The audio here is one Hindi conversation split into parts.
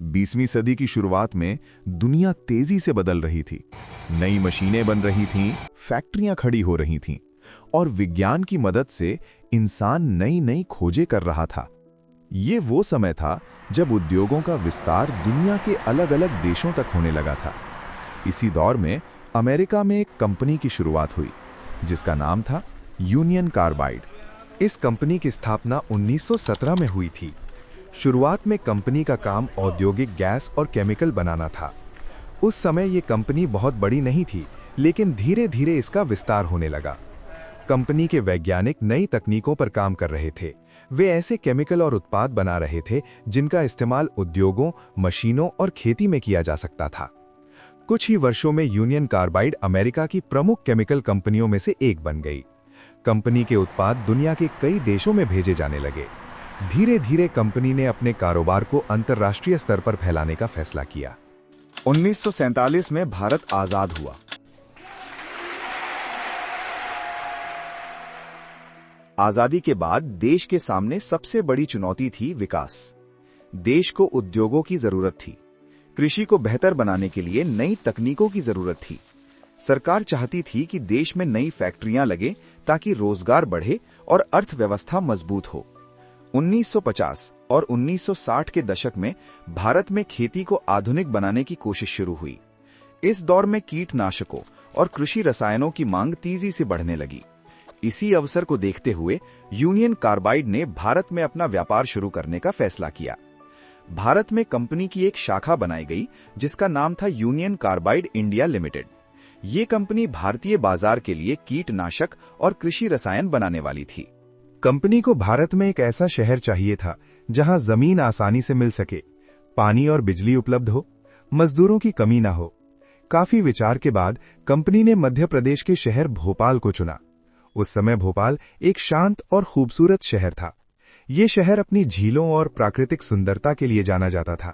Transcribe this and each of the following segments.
20वीं सदी की शुरुआत में दुनिया तेजी से बदल रही थी। नई मशीनें बन रही थीं, फैक्ट्रियां खड़ी हो रही थीं और विज्ञान की मदद से इंसान नई नई खोजें कर रहा था। ये वो समय था जब उद्योगों का विस्तार दुनिया के अलग अलग देशों तक होने लगा था। इसी दौर में अमेरिका में एक कंपनी की शुरुआत हुई जिसका नाम था यूनियन कार्बाइड। इस कंपनी की स्थापना 1917 में हुई थी। शुरुआत में कंपनी का काम औद्योगिक गैस और केमिकल बनाना था। उस समय ये कंपनी बहुत बड़ी नहीं थी, लेकिन धीरे धीरे इसका विस्तार होने लगा। कंपनी के वैज्ञानिक नई तकनीकों पर काम कर रहे थे। वे ऐसे केमिकल और उत्पाद बना रहे थे जिनका इस्तेमाल उद्योगों, मशीनों और खेती में किया जा सकता था। कुछ ही वर्षों में यूनियन कार्बाइड अमेरिका की प्रमुख केमिकल कंपनियों में से एक बन गई। कंपनी के उत्पाद दुनिया के कई देशों में भेजे जाने लगे। धीरे धीरे कंपनी ने अपने कारोबार को अंतर्राष्ट्रीय स्तर पर फैलाने का फैसला किया। 1947 में भारत आजाद हुआ। आजादी के बाद देश के सामने सबसे बड़ी चुनौती थी विकास। देश को उद्योगों की जरूरत थी। कृषि को बेहतर बनाने के लिए नई तकनीकों की जरूरत थी। सरकार चाहती थी कि देश में नई फैक्ट्रियां लगे ताकि रोजगार बढ़े और अर्थव्यवस्था मजबूत हो। 1950 और 1960 के दशक में भारत में खेती को आधुनिक बनाने की कोशिश शुरू हुई। इस दौर में कीटनाशकों और कृषि रसायनों की मांग तेजी से बढ़ने लगी। इसी अवसर को देखते हुए यूनियन कार्बाइड ने भारत में अपना व्यापार शुरू करने का फैसला किया। भारत में कंपनी की एक शाखा बनाई गई जिसका नाम था यूनियन कार्बाइड इंडिया लिमिटेड। ये कंपनी भारतीय बाजार के लिए कीटनाशक और कृषि रसायन बनाने वाली थी। कंपनी को भारत में एक ऐसा शहर चाहिए था जहां जमीन आसानी से मिल सके, पानी और बिजली उपलब्ध हो, मजदूरों की कमी ना हो। काफी विचार के बाद कंपनी ने मध्य प्रदेश के शहर भोपाल को चुना। उस समय भोपाल एक शांत और खूबसूरत शहर था। ये शहर अपनी झीलों और प्राकृतिक सुंदरता के लिए जाना जाता था।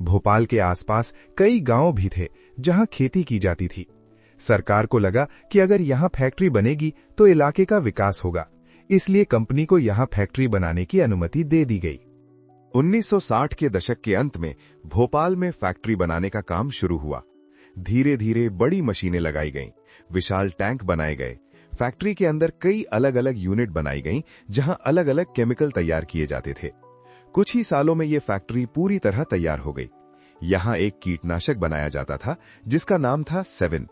भोपाल के आसपास कई गांव भी थे जहां खेती की जाती थी। सरकार को लगा कि अगर यहां फैक्ट्री बनेगी तो इलाके का विकास होगा, इसलिए कंपनी को यहां फैक्ट्री बनाने की अनुमति दे दी गई। 1960 के दशक के अंत में भोपाल में फैक्ट्री बनाने का काम शुरू हुआ। धीरे धीरे बड़ी मशीनें लगाई गईं, विशाल टैंक बनाए गए। फैक्ट्री के अंदर कई अलग अलग यूनिट बनाई गईं जहां अलग अलग केमिकल तैयार किए जाते थे। कुछ ही सालों में यह फैक्ट्री पूरी तरह तैयार हो गई। यहां एक कीटनाशक बनाया जाता था जिसका नाम था 7।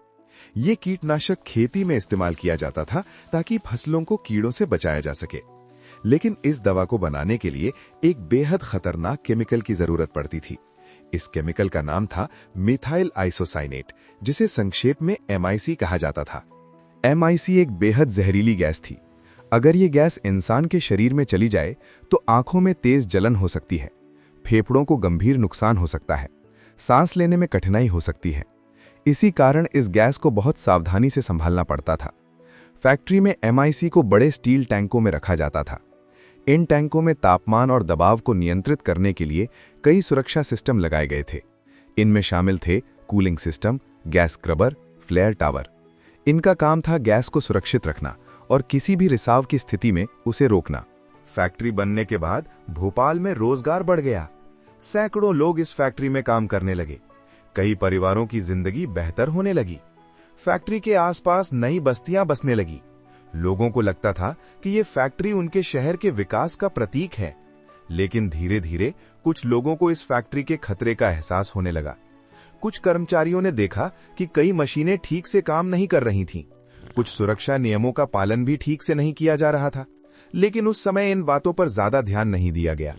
ये कीटनाशक खेती में इस्तेमाल किया जाता था ताकि फसलों को कीड़ों से बचाया जा सके। लेकिन इस दवा को बनाने के लिए एक बेहद खतरनाक केमिकल की जरूरत पड़ती थी। इस केमिकल का नाम था मिथाइल आइसोसाइनेट, जिसे संक्षेप में MIC कहा जाता था। MIC एक बेहद जहरीली गैस थी। अगर ये गैस इंसान के शरीर में चली जाए तो आंखों में तेज जलन हो सकती है, फेफड़ों को गंभीर नुकसान हो सकता है, सांस लेने में कठिनाई हो सकती है। इसी कारण इस गैस को बहुत सावधानी से संभालना पड़ता था। फैक्ट्री में MIC को बड़े स्टील टैंकों में रखा जाता था। इन टैंकों में तापमान और दबाव को नियंत्रित करने के लिए कई सुरक्षा सिस्टम लगाए गए थे। इनमें शामिल थे cooling system, gas scrubber, flare tower. इनका काम था गैस को सुरक्षित रखना और किसी भी रिसाव की स्थिति में उसे रोकना। फैक्ट्री बनने के बाद भोपाल में रोजगार बढ़ गया। सैकड़ों लोग इस फैक्ट्री में काम करने लगे। कई परिवारों की जिंदगी बेहतर होने लगी। फैक्ट्री के आसपास नई बस्तियां बसने लगी। लोगों को लगता था कि ये फैक्ट्री उनके शहर के विकास का प्रतीक है। लेकिन धीरे धीरे कुछ लोगों को इस फैक्ट्री के खतरे का एहसास होने लगा। कुछ कर्मचारियों ने देखा कि कई मशीनें ठीक से काम नहीं कर रही थीं। कुछ सुरक्षा नियमों का पालन भी ठीक से नहीं किया जा रहा था। लेकिन उस समय इन बातों पर ज्यादा ध्यान नहीं दिया गया।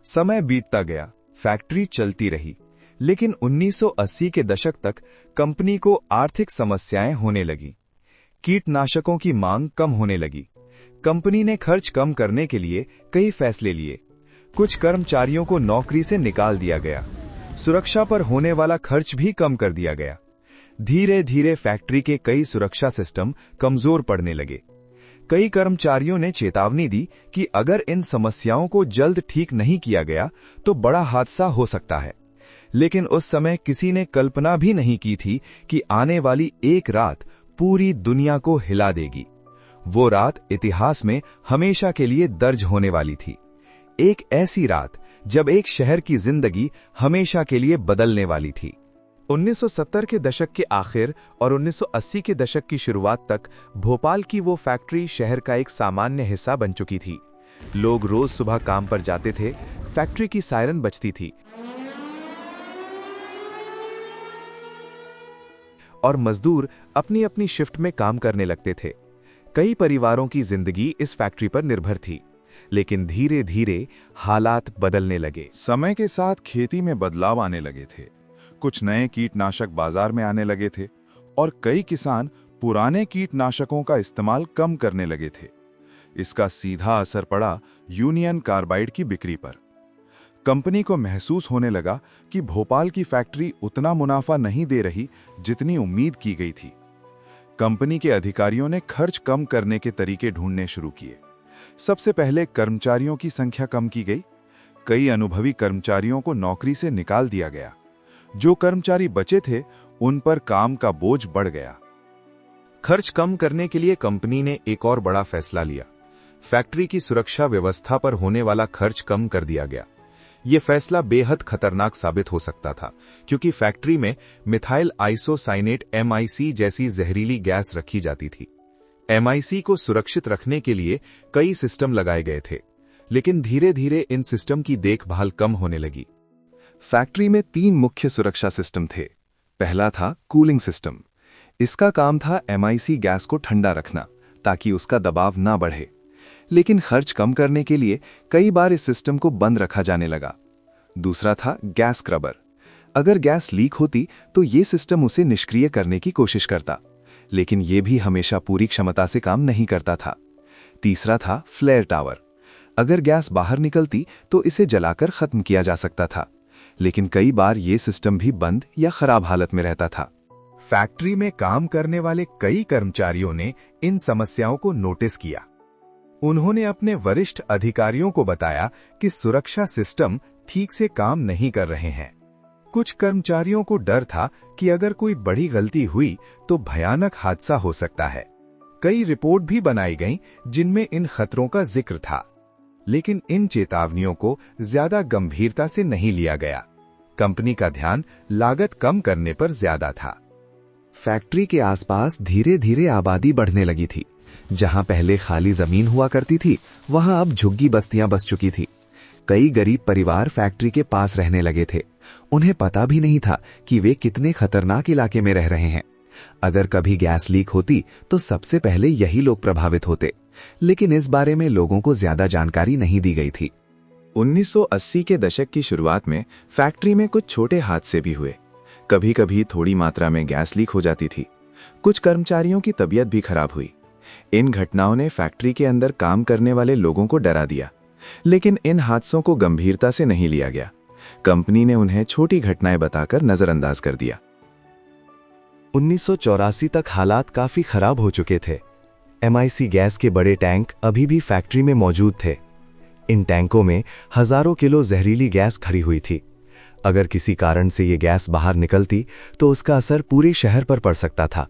समय बीतता गया, फैक्ट्री चलती रही। लेकिन 1980 के दशक तक कंपनी को आर्थिक समस्याएं होने लगी। कीटनाशकों की मांग कम होने लगी। कंपनी ने खर्च कम करने के लिए कई फैसले लिए। कुछ कर्मचारियों को नौकरी से निकाल दिया गया। सुरक्षा पर होने वाला खर्च भी कम कर दिया गया। धीरे धीरे फैक्ट्री के कई सुरक्षा सिस्टम कमजोर पड़ने लगे। कई कर्मचारियों ने चेतावनी दी कि अगर इन समस्याओं को जल्द ठीक नहीं किया गया तो बड़ा हादसा हो सकता है। लेकिन उस समय किसी ने कल्पना भी नहीं की थी कि आने वाली एक रात पूरी दुनिया को हिला देगी। वो रात इतिहास में हमेशा के लिए दर्ज होने वाली थी। एक ऐसी रात जब एक शहर की जिंदगी हमेशा के लिए बदलने वाली थी। 1970 के दशक के आखिर और 1980 के दशक की शुरुआत तक भोपाल की वो फैक्ट्री शहर का एक सामान्य हिस्सा बन चुकी थी। लोग रोज सुबह काम पर जाते थे, फैक्ट्री की सायरन बजती थी और मजदूर अपनी अपनी शिफ्ट में काम करने लगते थे। कई परिवारों की जिंदगी इस फैक्ट्री पर निर्भर थी, लेकिन धीरे धीरे हालात बदलने लगे। समय के साथ खेती में बदलाव आने लगे थे। कुछ नए कीटनाशक बाजार में आने लगे थे और कई किसान पुराने कीटनाशकों का इस्तेमाल कम करने लगे थे। इसका सीधा असर पड़ा यूनियन कार्बाइड की बिक्री पर। कंपनी को महसूस होने लगा कि भोपाल की फैक्ट्री उतना मुनाफा नहीं दे रही जितनी उम्मीद की गई थी। कंपनी के अधिकारियों ने खर्च कम करने के तरीके ढूंढने शुरू किए। सबसे पहले कर्मचारियों की संख्या कम की गई। कई अनुभवी कर्मचारियों को नौकरी से निकाल दिया गया। जो कर्मचारी बचे थे, उन पर काम का बोझ बढ़ गया। खर्च कम करने के लिए कंपनी ने एक और बड़ा फैसला लिया। फैक्ट्री की सुरक्षा व्यवस्था पर होने वाला खर्च कम कर दिया गया। यह फैसला बेहद खतरनाक साबित हो सकता था, क्योंकि फैक्ट्री में मिथाइल आइसोसाइनेट MIC जैसी जहरीली गैस रखी जाती थी। MIC को सुरक्षित रखने के लिए कई सिस्टम लगाए गए थे, लेकिन धीरे धीरे इन सिस्टम की देखभाल कम होने लगी। फैक्ट्री में 3 मुख्य सुरक्षा सिस्टम थे। पहला था कूलिंग सिस्टम। इसका काम था MIC गैस को ठंडा रखना ताकि उसका दबाव ना बढ़े, लेकिन खर्च कम करने के लिए कई बार इस सिस्टम को बंद रखा जाने लगा। दूसरा था गैस स्क्रबर। अगर गैस लीक होती तो ये सिस्टम उसे निष्क्रिय करने की कोशिश करता, लेकिन ये भी हमेशा पूरी क्षमता से काम नहीं करता था। तीसरा था फ्लेयर टावर। अगर गैस बाहर निकलती तो इसे जलाकर खत्म किया जा सकता था, लेकिन कई बार ये सिस्टम भी बंद या खराब हालत में रहता था। फैक्ट्री में काम करने वाले कई कर्मचारियों ने इन समस्याओं को नोटिस किया। उन्होंने अपने वरिष्ठ अधिकारियों को बताया कि सुरक्षा सिस्टम ठीक से काम नहीं कर रहे हैं। कुछ कर्मचारियों को डर था कि अगर कोई बड़ी गलती हुई तो भयानक हादसा हो सकता है। कई रिपोर्ट भी बनाई गईं जिनमें इन खतरों का जिक्र था, लेकिन इन चेतावनियों को ज्यादा गंभीरता से नहीं लिया गया। कंपनी का ध्यान लागत कम करने पर ज्यादा था। फैक्ट्री के आसपास धीरे धीरे आबादी बढ़ने लगी थी। जहां पहले खाली जमीन हुआ करती थी, वहां अब झुग्गी बस्तियां बस चुकी थी। कई गरीब परिवार फैक्ट्री के पास रहने लगे थे। उन्हें पता भी नहीं था कि वे कितने खतरनाक इलाके में रह रहे हैं। अगर कभी गैस लीक होती तो सबसे पहले यही लोग प्रभावित होते, लेकिन इस बारे में लोगों को ज्यादा जानकारी नहीं दी गई थी। 1980 के दशक की शुरुआत में फैक्ट्री में कुछ छोटे हादसे भी हुए। कभी कभी थोड़ी मात्रा में गैस लीक हो जाती थी। कुछ कर्मचारियों की तबीयत भी खराब हुई। इन घटनाओं ने फैक्ट्री के अंदर काम करने वाले लोगों को डरा दिया, लेकिन इन हादसों को गंभीरता से नहीं लिया गया। कंपनी ने उन्हें छोटी घटनाएं बताकर नजरअंदाज कर दिया। 1984 तक हालात काफी खराब हो चुके थे। MIC गैस के बड़े टैंक अभी भी फैक्ट्री में मौजूद थे। इन टैंकों में हजारों किलो जहरीली गैस भरी हुई थी। अगर किसी कारण से ये गैस बाहर निकलती तो उसका असर पूरे शहर पर पड़ सकता था,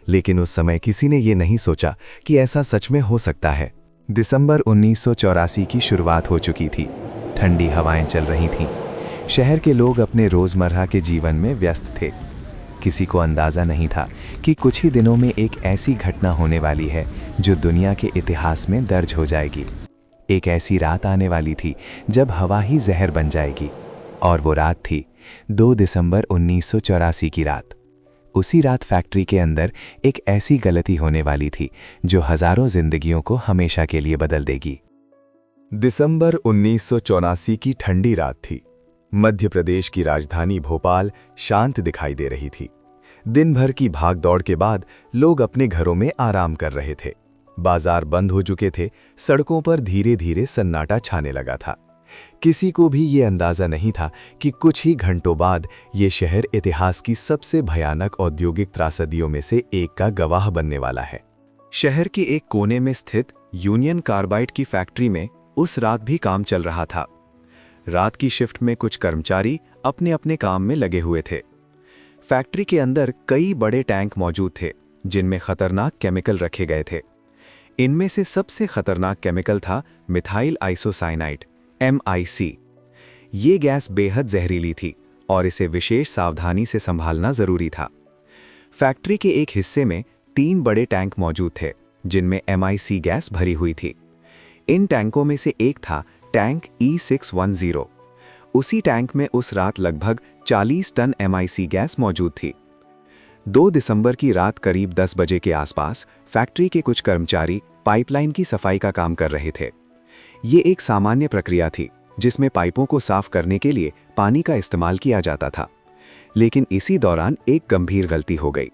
लेकिन उस समय किसी ने ये नहीं सोचा कि ऐसा सच में हो सकता है। दिसंबर 1984 की शुरुआत हो चुकी थी। ठंडी हवाएं चल रही थीं। शहर के लोग अपने रोजमर्रा के जीवन में व्यस्त थे। किसी को अंदाजा नहीं था कि कुछ ही दिनों में एक ऐसी घटना होने वाली है जो दुनिया के इतिहास में दर्ज हो जाएगी। एक ऐसी रात आने वाली थी जब हवा ही जहर बन जाएगी, और वो रात थी 2 दिसंबर 1984 की रात। उसी रात फैक्ट्री के अंदर एक ऐसी गलती होने वाली थी जो हजारों जिंदगियों को हमेशा के लिए बदल देगी। दिसंबर 1984 की ठंडी रात थी। मध्य प्रदेश की राजधानी भोपाल शांत दिखाई दे रही थी। दिन भर की भागदौड़ के बाद लोग अपने घरों में आराम कर रहे थे। बाजार बंद हो चुके थे। सड़कों पर धीरे धीरे सन्नाटा छाने लगा था। किसी को भी ये अंदाजा नहीं था कि कुछ ही घंटों बाद ये शहर इतिहास की सबसे भयानक औद्योगिक त्रासदियों में से एक का गवाह बनने वाला है। शहर के एक कोने में स्थित यूनियन कार्बाइड की फैक्ट्री में उस रात भी काम चल रहा था। रात की शिफ्ट में कुछ कर्मचारी अपने अपने काम में लगे हुए थे। फैक्ट्री के अंदर कई बड़े टैंक मौजूद थे जिनमें खतरनाक केमिकल रखे गए थे। इनमें से सबसे खतरनाक केमिकल था मिथाइल आइसोसाइनाइड MIC। ये गैस बेहद जहरीली थी और इसे विशेष सावधानी से संभालना जरूरी था। फैक्ट्री के एक हिस्से में 3 बड़े टैंक मौजूद थे जिनमें MIC गैस भरी हुई थी। इन टैंकों में से एक था टैंक E610। उसी टैंक में उस रात लगभग 40 टन MIC गैस मौजूद थी। 2 दिसंबर की रात करीब 10 बजे के आसपास फैक्ट्री के कुछ कर्मचारी पाइपलाइन की सफाई का काम कर रहे थे। ये एक सामान्य प्रक्रिया थी जिसमें पाइपों को साफ करने के लिए पानी का इस्तेमाल किया जाता था। लेकिन इसी दौरान एक गंभीर गलती हो गई।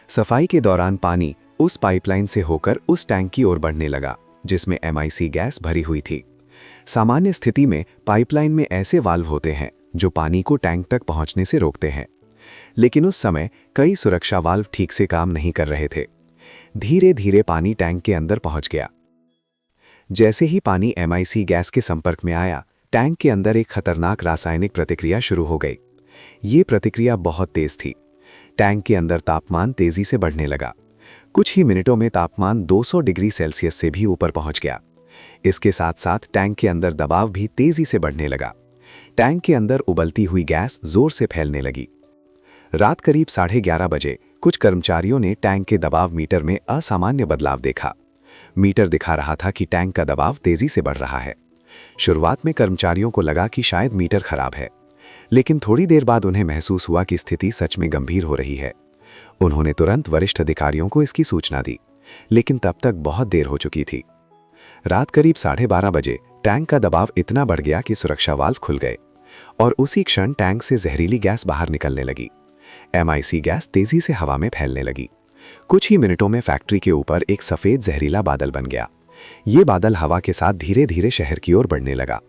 सफाई के दौरान पानी उस पाइपलाइन से होकर उस टैंक की ओर बढ़ने लगा जिसमें MIC गैस भरी हुई थी। सामान्य स्थिति में पाइपलाइन में ऐसे वाल्व होते हैं जो पानी को टैंक तक पहुंचने से रोकते हैं, लेकिन उस समय कई सुरक्षा वाल्व ठीक से काम नहीं कर रहे थे। धीरे धीरे पानी टैंक के अंदर पहुंच गया। जैसे ही पानी MIC गैस के संपर्क में आया, टैंक के अंदर एक खतरनाक रासायनिक प्रतिक्रिया शुरू हो गई। ये प्रतिक्रिया बहुत तेज थी। टैंक के अंदर तापमान तेजी से बढ़ने लगा। कुछ ही मिनटों में तापमान 200 डिग्री सेल्सियस से भी ऊपर पहुंच गया। इसके साथ साथ टैंक के अंदर दबाव भी तेजी से बढ़ने लगा। टैंक के अंदर उबलती हुई गैस जोर से फैलने लगी। रात करीब 11:30 बजे कुछ कर्मचारियों ने टैंक के दबाव मीटर में असामान्य बदलाव देखा। मीटर दिखा रहा था कि टैंक का दबाव तेजी से बढ़ रहा है। शुरुआत में कर्मचारियों को लगा कि शायद मीटर खराब है, लेकिन थोड़ी देर बाद उन्हें महसूस हुआ कि स्थिति सच में गंभीर हो रही है। उन्होंने तुरंत वरिष्ठ अधिकारियों को इसकी सूचना दी, लेकिन तब तक बहुत देर हो चुकी थी। रात करीब 12:30 बजे टैंक का दबाव इतना बढ़ गया कि सुरक्षा वाल्व खुल गए और उसी क्षण टैंक से जहरीली गैस बाहर निकलने लगी। MIC गैस तेजी से हवा में फैलने लगी। कुछ ही मिनटों में फैक्ट्री के ऊपर एक सफेद जहरीला बादल बन गया। ये बादल हवा के साथ धीरे धीरे शहर की ओर बढ़ने लगा।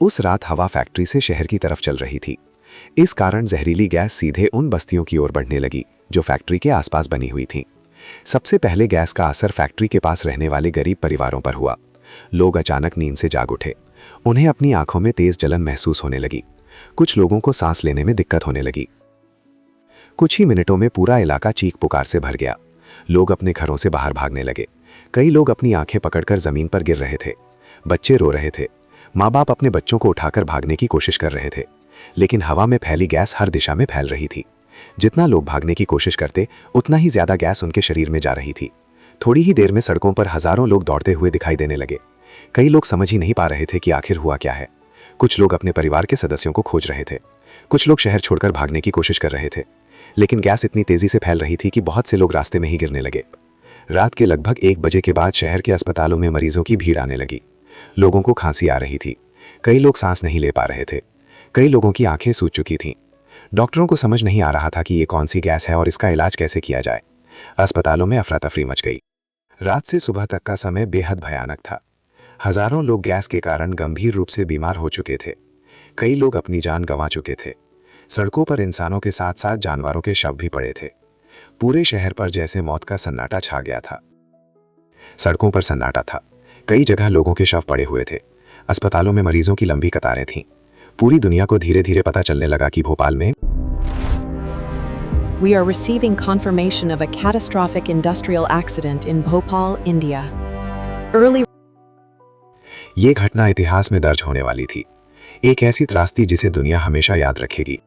उस रात हवा फैक्ट्री से शहर की तरफ चल रही थी। इस कारण जहरीली गैस सीधे उन बस्तियों की ओर बढ़ने लगी जो फैक्ट्री के आसपास बनी हुई थीं। सबसे पहले गैस का असर फैक्ट्री के पास रहने वाले गरीब परिवारों पर हुआ। लोग अचानक नींद से जाग उठे। उन्हें अपनी आंखों में तेज जलन महसूस होने लगी। कुछ लोगों को सांस लेने में दिक्कत होने लगी। कुछ ही मिनटों में पूरा इलाका चीख पुकार से भर गया। लोग अपने घरों से बाहर भागने लगे। कई लोग अपनी आंखें पकड़कर जमीन पर गिर रहे थे। बच्चे रो रहे थे। माँ बाप अपने बच्चों को उठाकर भागने की कोशिश कर रहे थे, लेकिन हवा में फैली गैस हर दिशा में फैल रही थी। जितना लोग भागने की कोशिश करते, उतना ही ज्यादा गैस उनके शरीर में जा रही थी। थोड़ी ही देर में सड़कों पर हजारों लोग दौड़ते हुए दिखाई देने लगे। कई लोग समझ ही नहीं पा रहे थे कि आखिर हुआ क्या है। कुछ लोग अपने परिवार के सदस्यों को खोज रहे थे। कुछ लोग शहर छोड़कर भागने की कोशिश कर रहे थे, लेकिन गैस इतनी तेजी से फैल रही थी कि बहुत से लोग रास्ते में ही गिरने लगे। रात के लगभग 1 बजे के बाद शहर के अस्पतालों में मरीजों की भीड़ आने लगी। लोगों को खांसी आ रही थी। कई लोग सांस नहीं ले पा रहे थे। कई लोगों की आंखें सूज चुकी थीं। डॉक्टरों को समझ नहीं आ रहा था कि ये कौन सी गैस है और इसका इलाज कैसे किया जाए। अस्पतालों में अफरा तफरी मच गई। रात से सुबह तक का समय बेहद भयानक था। हजारों लोग गैस के कारण गंभीर रूप से बीमार हो चुके थे। कई लोग अपनी जान गंवा चुके थे। सड़कों पर इंसानों के साथ साथ जानवरों के शव भी पड़े थे। पूरे शहर पर जैसे मौत का सन्नाटा छा गया था। सड़कों पर सन्नाटा था। कई जगह लोगों के शव पड़े हुए थे। अस्पतालों में मरीजों की लंबी कतारें थीं। पूरी दुनिया को धीरे धीरे पता चलने लगा कि भोपाल में We are receiving confirmation of a catastrophic industrial accident in Bhopal, India. Early ये घटना इतिहास में दर्ज होने वाली थी। एक ऐसी त्रासदी जिसे दुनिया हमेशा याद रखेगी।